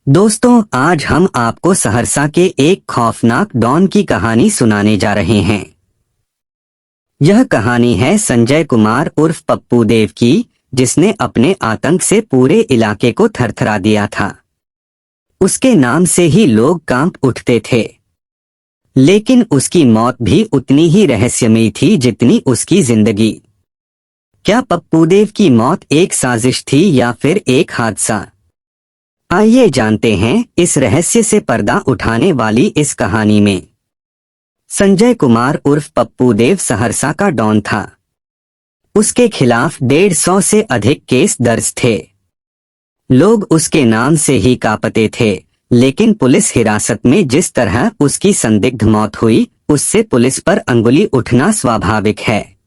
दोस्तों, आज हम आपको सहरसा के एक खौफनाक डॉन की कहानी सुनाने जा रहे हैं। यह कहानी है संजय कुमार उर्फ पप्पू देव की, जिसने अपने आतंक से पूरे इलाके को थरथरा दिया था। उसके नाम से ही लोग कांप उठते थे। लेकिन उसकी मौत भी उतनी ही रहस्यमयी थी जितनी उसकी जिंदगी। क्या पप्पू देव की मौत एक साजिश थी या फिर एक हादसा? आइए जानते हैं इस रहस्य से पर्दा उठाने वाली इस कहानी में। संजय कुमार उर्फ पप्पू देव सहरसा का डॉन था। उसके खिलाफ 150 से अधिक केस दर्ज थे। लोग उसके नाम से ही कांपते थे, लेकिन पुलिस हिरासत में जिस तरह उसकी संदिग्ध मौत हुई, उससे पुलिस पर अंगुली उठना स्वाभाविक है।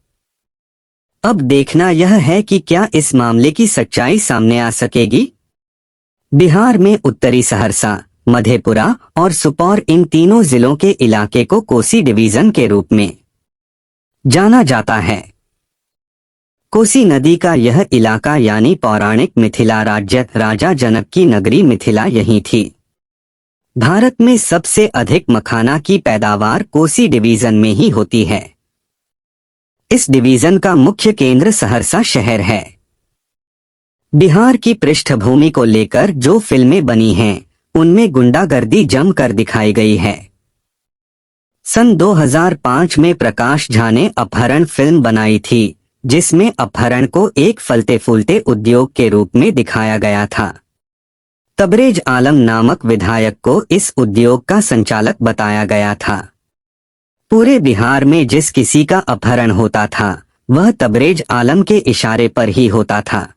अब देखना यह है कि क्या इस मामले की सच्चाई सामने आ सकेगी। बिहार में उत्तरी सहरसा, मधेपुरा और सुपौल, इन तीनों जिलों के इलाके को कोसी डिवीजन के रूप में जाना जाता है। कोसी नदी का यह इलाका यानी पौराणिक मिथिला राज्य, राजा जनक की नगरी मिथिला यही थी। भारत में सबसे अधिक मखाना की पैदावार कोसी डिवीजन में ही होती है। इस डिवीजन का मुख्य केंद्र सहरसा शहर है। बिहार की पृष्ठभूमि को लेकर जो फिल्में बनी हैं, उनमें गुंडागर्दी जमकर दिखाई गई है। सन 2005 में प्रकाश झा ने अपहरण फिल्म बनाई थी, जिसमें अपहरण को एक फलते फूलते उद्योग के रूप में दिखाया गया था। तबरेज आलम नामक विधायक को इस उद्योग का संचालक बताया गया था। पूरे बिहार में जिस किसी का अपहरण होता था, वह तबरेज आलम के इशारे पर ही होता था।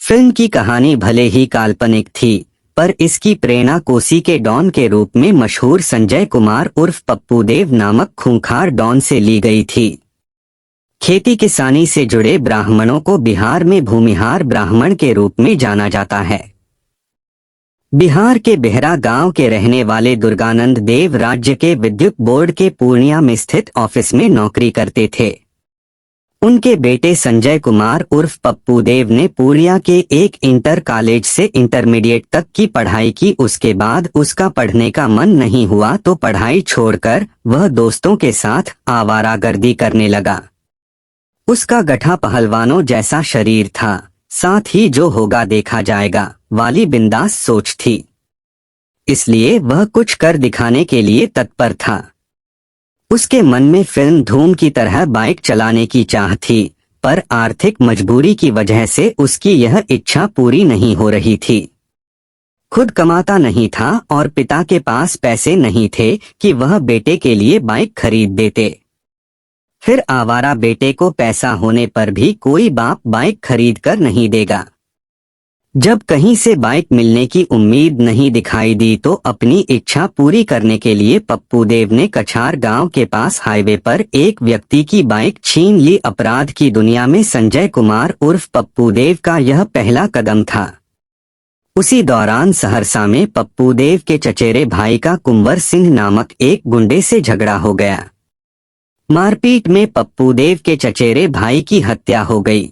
फिल्म की कहानी भले ही काल्पनिक थी, पर इसकी प्रेरणा कोसी के डॉन के रूप में मशहूर संजय कुमार उर्फ पप्पू देव नामक खूंखार डॉन से ली गई थी। खेती किसानी से जुड़े ब्राह्मणों को बिहार में भूमिहार ब्राह्मण के रूप में जाना जाता है। बिहार के बेहरा गांव के रहने वाले दुर्गानंद देव राज्य के विद्युत बोर्ड के पूर्णिया में स्थित ऑफिस में नौकरी करते थे। उनके बेटे संजय कुमार उर्फ पप्पू देव ने पूर्णिया के एक इंटर कॉलेज से इंटरमीडिएट तक की पढ़ाई की। उसके बाद उसका पढ़ने का मन नहीं हुआ तो पढ़ाई छोड़कर वह दोस्तों के साथ आवारागर्दी करने लगा। उसका गठा पहलवानों जैसा शरीर था, साथ ही जो होगा देखा जाएगा वाली बिंदास सोच थी। इसलिए वह कुछ कर दिखाने के लिए तत्पर था। उसके मन में फिल्म धूम की तरह बाइक चलाने की चाह थी, पर आर्थिक मजबूरी की वजह से उसकी यह इच्छा पूरी नहीं हो रही थी। खुद कमाता नहीं था और पिता के पास पैसे नहीं थे कि वह बेटे के लिए बाइक खरीद देते। फिर आवारा बेटे को पैसा होने पर भी कोई बाप बाइक खरीद कर नहीं देगा। जब कहीं से बाइक मिलने की उम्मीद नहीं दिखाई दी तो अपनी इच्छा पूरी करने के लिए पप्पू देव ने कछार गांव के पास हाईवे पर एक व्यक्ति की बाइक छीन ली। अपराध की दुनिया में संजय कुमार उर्फ पप्पू देव का यह पहला कदम था। उसी दौरान सहरसा में पप्पू देव के चचेरे भाई का कुंवर सिंह नामक एक गुंडे से झगड़ा हो गया। मारपीट में पप्पू देव के चचेरे भाई की हत्या हो गई।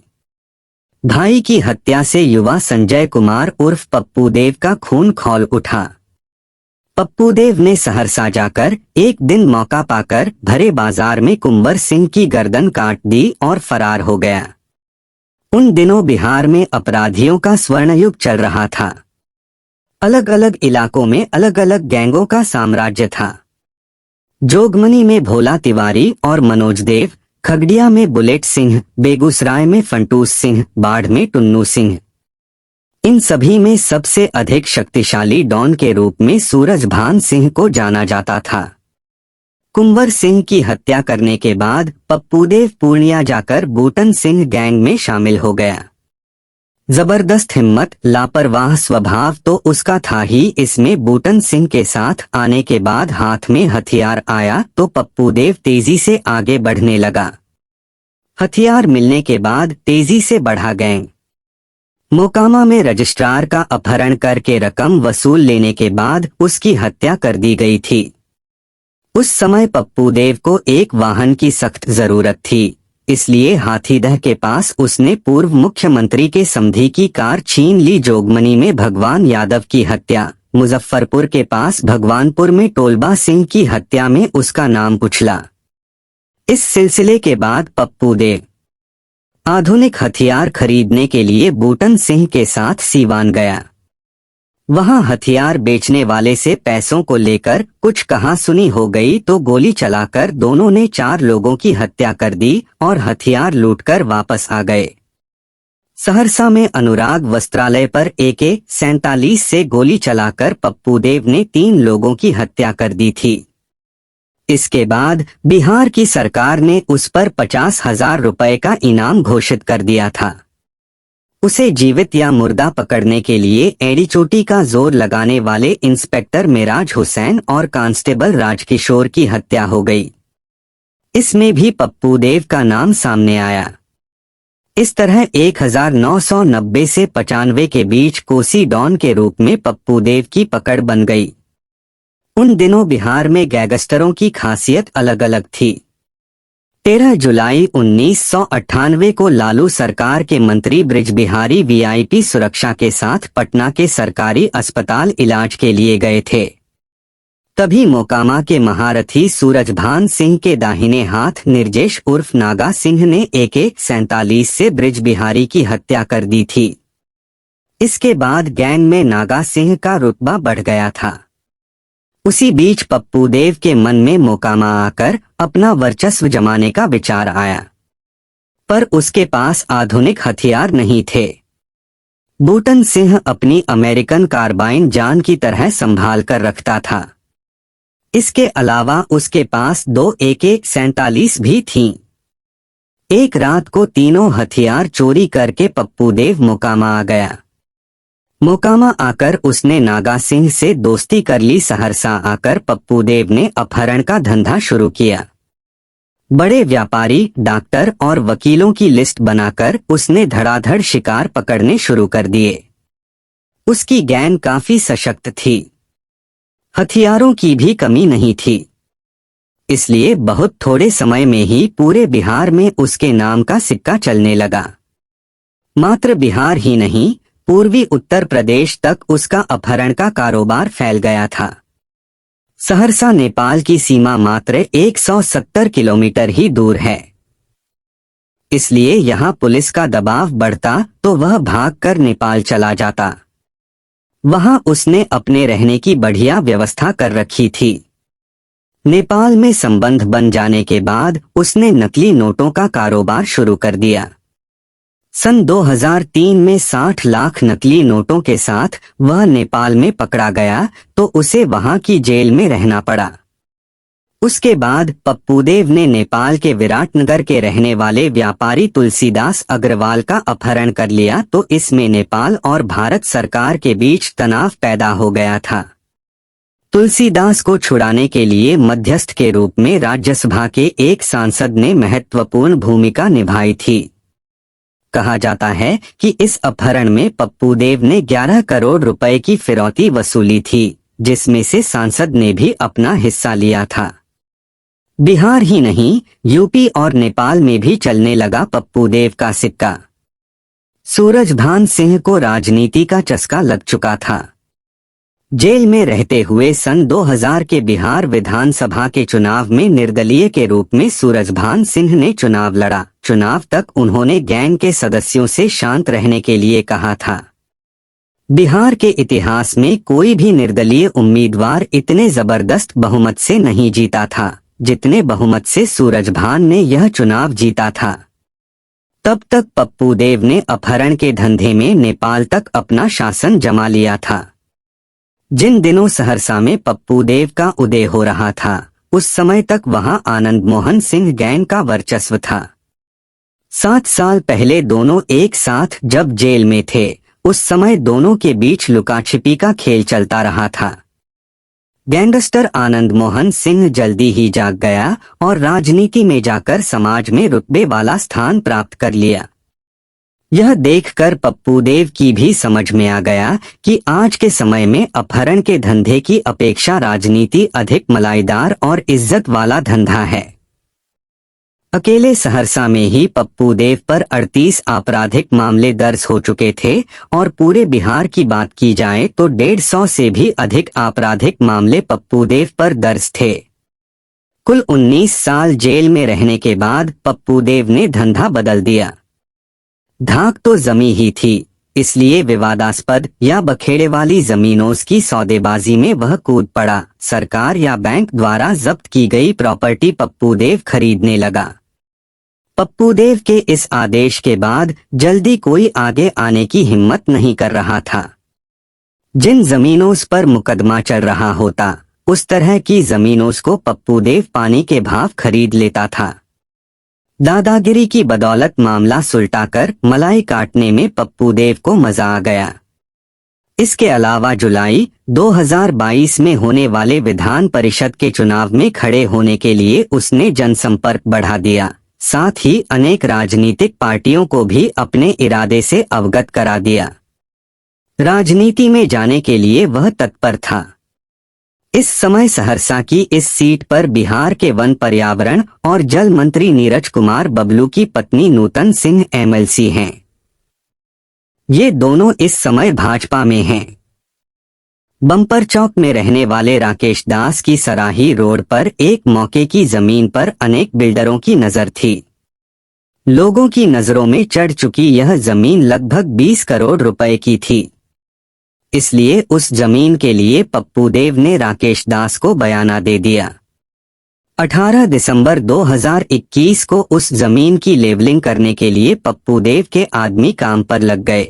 भाई की हत्या से युवा संजय कुमार उर्फ पप्पू देव का खून खौल उठा। पप्पू देव ने सहरसा जाकर एक दिन मौका पाकर भरे बाजार में कुंवर सिंह की गर्दन काट दी और फरार हो गया। उन दिनों बिहार में अपराधियों का स्वर्णयुग चल रहा था। अलग अलग इलाकों में अलग अलग गैंगों का साम्राज्य था। जोगमनी में भोला तिवारी और मनोज देव, खगड़िया में बुलेट सिंह, बेगूसराय में फंटूस सिंह, बाढ़ में टुन्नू सिंह। इन सभी में सबसे अधिक शक्तिशाली डॉन के रूप में सूरजभान सिंह को जाना जाता था। कुंवर सिंह की हत्या करने के बाद पप्पू देव पूर्णिया जाकर बूटन सिंह गैंग में शामिल हो गया। जबरदस्त हिम्मत, लापरवाह स्वभाव तो उसका था ही, इसमें बूटन सिंह के साथ आने के बाद हाथ में हथियार आया तो पप्पू देव तेजी से आगे बढ़ने लगा। हथियार मिलने के बाद तेजी से बढ़ा गैंग। मोकामा में रजिस्ट्रार का अपहरण करके रकम वसूल लेने के बाद उसकी हत्या कर दी गई थी। उस समय पप्पू देव को एक वाहन की सख्त जरूरत थी, इसलिए हाथीदह के पास उसने पूर्व मुख्यमंत्री के समधी की कार छीन ली। जोगमनी में भगवान यादव की हत्या, मुजफ्फरपुर के पास भगवानपुर में टोलबा सिंह की हत्या में उसका नाम उछला। इस सिलसिले के बाद पप्पू देव आधुनिक हथियार खरीदने के लिए बूटन सिंह के साथ सीवान गया। वहां हथियार बेचने वाले से पैसों को लेकर कुछ कहासुनी हो गई तो गोली चलाकर दोनों ने 4 लोगों की हत्या कर दी और हथियार लूटकर वापस आ गए। सहरसा में अनुराग वस्त्रालय पर AK-47 से गोली चलाकर पप्पू देव ने 3 लोगों की हत्या कर दी थी। इसके बाद बिहार की सरकार ने उस पर 50,000 रुपए का इनाम घोषित कर दिया था। उसे जीवित या मुर्दा पकड़ने के लिए एड़ी चोटी का जोर लगाने वाले इंस्पेक्टर मेराज हुसैन और कांस्टेबल राजकिशोर की हत्या हो गई। इसमें भी पप्पू देव का नाम सामने आया। इस तरह 1990 से 95 के बीच कोसी डॉन के रूप में पप्पू देव की पकड़ बन गई। उन दिनों बिहार में गैंगस्टरों की खासियत अलग अलग थी। 13 जुलाई 1998 को लालू सरकार के मंत्री बृजबिहारी VIP सुरक्षा के साथ पटना के सरकारी अस्पताल इलाज के लिए गए थे। तभी मोकामा के महारथी सूरजभान सिंह के दाहिने हाथ निर्जेश उर्फ नागा सिंह ने AK-47 से बृजबिहारी की हत्या कर दी थी। इसके बाद गैंग में नागा सिंह का रुतबा बढ़ गया था। उसी बीच पप्पू देव के मन में मोकामा आकर अपना वर्चस्व जमाने का विचार आया, पर उसके पास आधुनिक हथियार नहीं थे। बूटन सिंह अपनी अमेरिकन कार्बाइन जान की तरह संभाल कर रखता था। इसके अलावा उसके पास 2 AK-47 भी थीं। एक रात को तीनों हथियार चोरी करके पप्पू देव मोकामा आ गया। मोकामा आकर उसने नागा सिंह से दोस्ती कर ली। सहरसा आकर पप्पू देव ने अपहरण का धंधा शुरू किया। बड़े व्यापारी, डॉक्टर और वकीलों की लिस्ट बनाकर उसने धड़ाधड़ शिकार पकड़ने शुरू कर दिए। उसकी गैंग काफी सशक्त थी, हथियारों की भी कमी नहीं थी। इसलिए बहुत थोड़े समय में ही पूरे बिहार में उसके नाम का सिक्का चलने लगा। मात्र बिहार ही नहीं, पूर्वी उत्तर प्रदेश तक उसका अपहरण का कारोबार फैल गया था। सहरसा नेपाल की सीमा मात्र 170 किलोमीटर ही दूर है। इसलिए यहाँ पुलिस का दबाव बढ़ता तो वह भागकर नेपाल चला जाता। वहां उसने अपने रहने की बढ़िया व्यवस्था कर रखी थी। नेपाल में संबंध बन जाने के बाद उसने नकली नोटों का कारोबार शुरू कर दिया। सन 2003 में 60 लाख नकली नोटों के साथ वह नेपाल में पकड़ा गया तो उसे वहां की जेल में रहना पड़ा। उसके बाद पप्पू देव ने नेपाल के विराटनगर के रहने वाले व्यापारी तुलसीदास अग्रवाल का अपहरण कर लिया तो इसमें नेपाल और भारत सरकार के बीच तनाव पैदा हो गया था। तुलसीदास को छुड़ाने के लिए मध्यस्थ के रूप में राज्यसभा के एक सांसद ने महत्वपूर्ण भूमिका निभाई थी। कहा जाता है कि इस अपहरण में पप्पू देव ने 11 करोड़ रुपए की फिरौती वसूली थी, जिसमें से सांसद ने भी अपना हिस्सा लिया था। बिहार ही नहीं, यूपी और नेपाल में भी चलने लगा पप्पू देव का सिक्का। सूरजभान सिंह को राजनीति का चस्का लग चुका था। जेल में रहते हुए सन 2000 के बिहार विधानसभा के चुनाव में निर्दलीय के रूप में सूरजभान सिंह ने चुनाव लड़ा। चुनाव तक उन्होंने गैंग के सदस्यों से शांत रहने के लिए कहा था। बिहार के इतिहास में कोई भी निर्दलीय उम्मीदवार इतने जबरदस्त बहुमत से नहीं जीता था जितने बहुमत से सूरजभान ने यह चुनाव जीता था। तब तक पप्पू देव ने अपहरण के धंधे में नेपाल तक अपना शासन जमा लिया था। जिन दिनों सहरसा में पप्पू देव का उदय हो रहा था उस समय तक वहां आनंद मोहन सिंह गैंग का वर्चस्व था। 7 साल पहले दोनों एक साथ जब जेल में थे उस समय दोनों के बीच लुकाछिपी का खेल चलता रहा था। गैंगस्टर आनंद मोहन सिंह जल्दी ही जाग गया और राजनीति में जाकर समाज में रुतबे वाला स्थान प्राप्त कर लिया। यह देखकर पप्पू देव की भी समझ में आ गया कि आज के समय में अपहरण के धंधे की अपेक्षा राजनीति अधिक मलाईदार और इज्जत वाला धंधा है। अकेले सहरसा में ही पप्पू देव पर 38 आपराधिक मामले दर्ज हो चुके थे और पूरे बिहार की बात की जाए तो 150 से भी अधिक आपराधिक मामले पप्पू देव पर दर्ज थे। कुल 19 साल जेल में रहने के बाद पप्पू देव ने धंधा बदल दिया। धाक तो जमी ही थी, इसलिए विवादास्पद या बखेड़े वाली जमीनों की सौदेबाजी में वह कूद पड़ा। सरकार या बैंक द्वारा जब्त की गई प्रॉपर्टी पप्पू देव खरीदने लगा। पप्पू देव के इस आदेश के बाद जल्दी कोई आगे आने की हिम्मत नहीं कर रहा था। जिन जमीनों पर मुकदमा चल रहा होता, उस तरह की जमीनों को पप्पू देव पानी के भाव खरीद लेता था। दादागिरी की बदौलत मामला सुलटाकर मलाई काटने में पप्पू देव को मजा आ गया। इसके अलावा जुलाई 2022 में होने वाले विधान परिषद के चुनाव में खड़े होने के लिए उसने जनसंपर्क बढ़ा दिया। साथ ही अनेक राजनीतिक पार्टियों को भी अपने इरादे से अवगत करा दिया। राजनीति में जाने के लिए वह तत्पर था। इस समय सहरसा की इस सीट पर बिहार के वन पर्यावरण और जल मंत्री नीरज कुमार बबलू की पत्नी नूतन सिंह एमएलसी हैं। ये दोनों इस समय भाजपा में हैं। बम्पर चौक में रहने वाले राकेश दास की सराही रोड पर एक मौके की जमीन पर अनेक बिल्डरों की नजर थी। लोगों की नजरों में चढ़ चुकी यह जमीन लगभग 20 करोड़ रुपए की थी। इसलिए उस जमीन के लिए पप्पू देव ने राकेश दास को बयाना दे दिया। 18 दिसंबर 2021 को उस जमीन की लेवलिंग करने के लिए पप्पू देव के आदमी काम पर लग गए।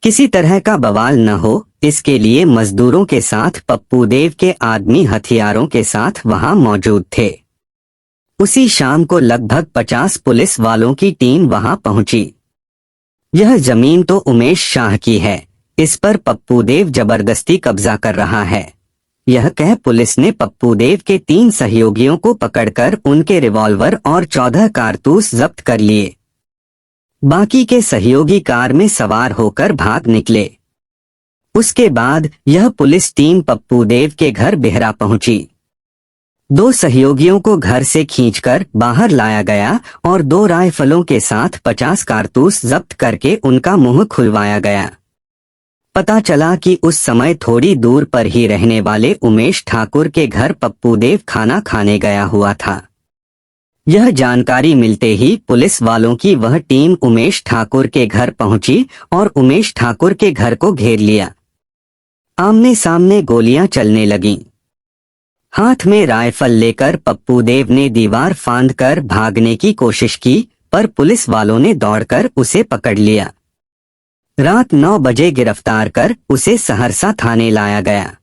किसी तरह का बवाल न हो, इसके लिए मजदूरों के साथ पप्पू देव के आदमी हथियारों के साथ वहां मौजूद थे। उसी शाम को लगभग 50 पुलिस वालों की टीम वहां पहुंची। यह जमीन तो उमेश शाह की है, इस पर पप्पू देव जबरदस्ती कब्जा कर रहा है। यह कह पुलिस ने पप्पू देव के 3 सहयोगियों को पकड़कर उनके रिवॉल्वर और 14 कारतूस जब्त कर लिए। बाकी के सहयोगी कार में सवार होकर भाग निकले। उसके बाद यह पुलिस टीम पप्पू देव के घर बिहरा पहुंची। 2 सहयोगियों को घर से खींचकर बाहर लाया गया और 2 राइफलों के साथ 50 कारतूस जब्त करके उनका मुंह खुलवाया गया। पता चला कि उस समय थोड़ी दूर पर ही रहने वाले उमेश ठाकुर के घर पप्पू देव खाना खाने गया हुआ था। यह जानकारी मिलते ही पुलिस वालों की वह टीम उमेश ठाकुर के घर पहुंची और उमेश ठाकुर के घर को घेर लिया। आमने सामने गोलियां चलने लगीं। हाथ में राइफल लेकर पप्पू देव ने दीवार फांदकर भागने की कोशिश की, पर पुलिस वालों ने दौड़कर उसे पकड़ लिया। रात 9 बजे गिरफ्तार कर उसे सहरसा थाने लाया गया।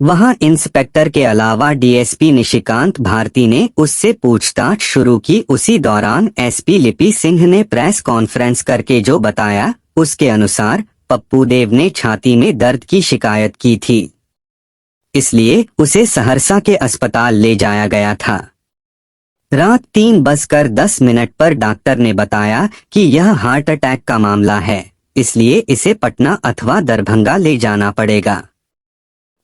वहां इंस्पेक्टर के अलावा डीएसपी निशिकांत भारती ने उससे पूछताछ शुरू की। उसी दौरान एसपी लिपि सिंह ने प्रेस कॉन्फ्रेंस करके जो बताया, उसके अनुसार पप्पू देव ने छाती में दर्द की शिकायत की थी, इसलिए उसे सहरसा के अस्पताल ले जाया गया था। रात 3:10 पर डॉक्टर ने बताया कि यह हार्ट अटैक का मामला है, इसलिए इसे पटना अथवा दरभंगा ले जाना पड़ेगा।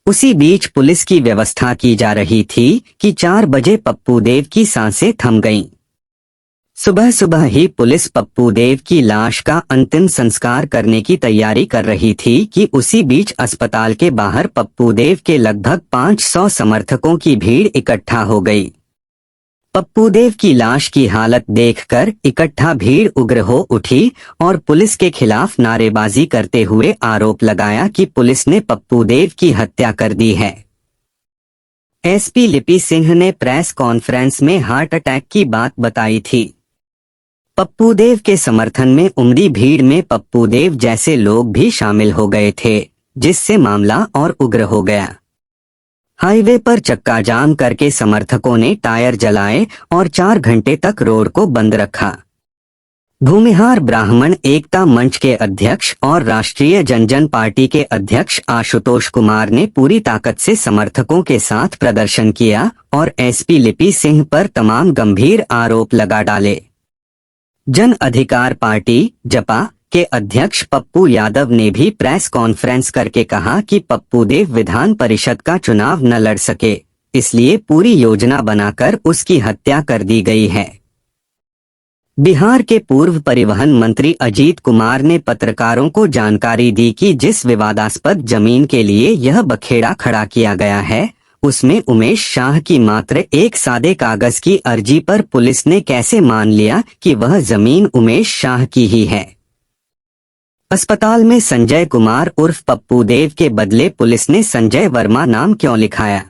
उसी बीच पुलिस की व्यवस्था की जा रही थी कि 4 बजे पप्पू देव की सांसें थम गईं। सुबह सुबह ही पुलिस पप्पू देव की लाश का अंतिम संस्कार करने की तैयारी कर रही थी कि उसी बीच अस्पताल के बाहर पप्पू देव के लगभग 500 समर्थकों की भीड़ इकट्ठा हो गई। पप्पू देव की लाश की हालत देखकर इकट्ठा भीड़ उग्र हो उठी और पुलिस के खिलाफ नारेबाजी करते हुए आरोप लगाया कि पुलिस ने पप्पू देव की हत्या कर दी है। एसपी लिपि सिंह ने प्रेस कॉन्फ्रेंस में हार्ट अटैक की बात बताई थी। पप्पू देव के समर्थन में उमड़ी भीड़ में पप्पू देव जैसे लोग भी शामिल हो गए थे, जिससे मामला और उग्र हो गया। हाईवे पर चक्का जाम करके समर्थकों ने टायर जलाए और 4 घंटे तक रोड को बंद रखा। भूमिहार ब्राह्मण एकता मंच के अध्यक्ष और राष्ट्रीय जनजन पार्टी के अध्यक्ष आशुतोष कुमार ने पूरी ताकत से समर्थकों के साथ प्रदर्शन किया और एसपी लिपि सिंह पर तमाम गंभीर आरोप लगा डाले। जन अधिकार पार्टी जपा के अध्यक्ष पप्पू यादव ने भी प्रेस कॉन्फ्रेंस करके कहा कि पप्पू देव विधान परिषद का चुनाव न लड़ सके, इसलिए पूरी योजना बनाकर उसकी हत्या कर दी गई है। बिहार के पूर्व परिवहन मंत्री अजीत कुमार ने पत्रकारों को जानकारी दी कि जिस विवादास्पद जमीन के लिए यह बखेड़ा खड़ा किया गया है, उसमें उमेश शाह की मात्र एक सादे कागज की अर्जी पर पुलिस ने कैसे मान लिया कि वह जमीन उमेश शाह की ही है। अस्पताल में संजय कुमार उर्फ पप्पू देव के बदले पुलिस ने संजय वर्मा नाम क्यों लिखाया?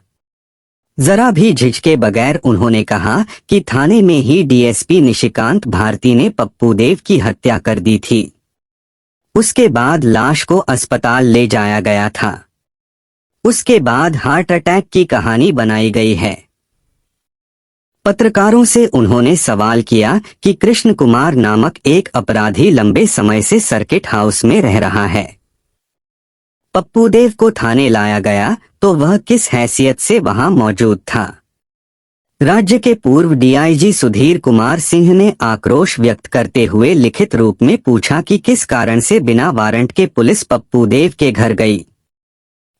जरा भी झिझके बगैर उन्होंने कहा कि थाने में ही डीएसपी निशिकांत भारती ने पप्पू देव की हत्या कर दी थी। उसके बाद लाश को अस्पताल ले जाया गया था। उसके बाद हार्ट अटैक की कहानी बनाई गई है। पत्रकारों से उन्होंने सवाल किया कि कृष्ण कुमार नामक एक अपराधी लंबे समय से सर्किट हाउस में रह रहा है। पप्पू देव को थाने लाया गया तो वह किस हैसियत से वहां मौजूद था? राज्य के पूर्व डीआईजी सुधीर कुमार सिंह ने आक्रोश व्यक्त करते हुए लिखित रूप में पूछा कि किस कारण से बिना वारंट के पुलिस पप्पू देव के घर गई।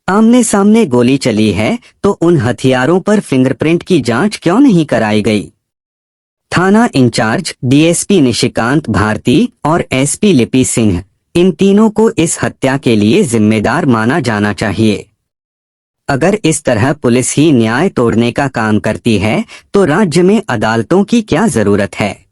आमने सामने गोली चली है तो उन हथियारों पर फिंगरप्रिंट की जांच क्यों नहीं कराई गई? थाना इंचार्ज डीएसपी निशिकांत भारती और एसपी लिपि सिंह, इन तीनों को इस हत्या के लिए जिम्मेदार माना जाना चाहिए। अगर इस तरह पुलिस ही न्याय तोड़ने का काम करती है तो राज्य में अदालतों की क्या जरूरत है?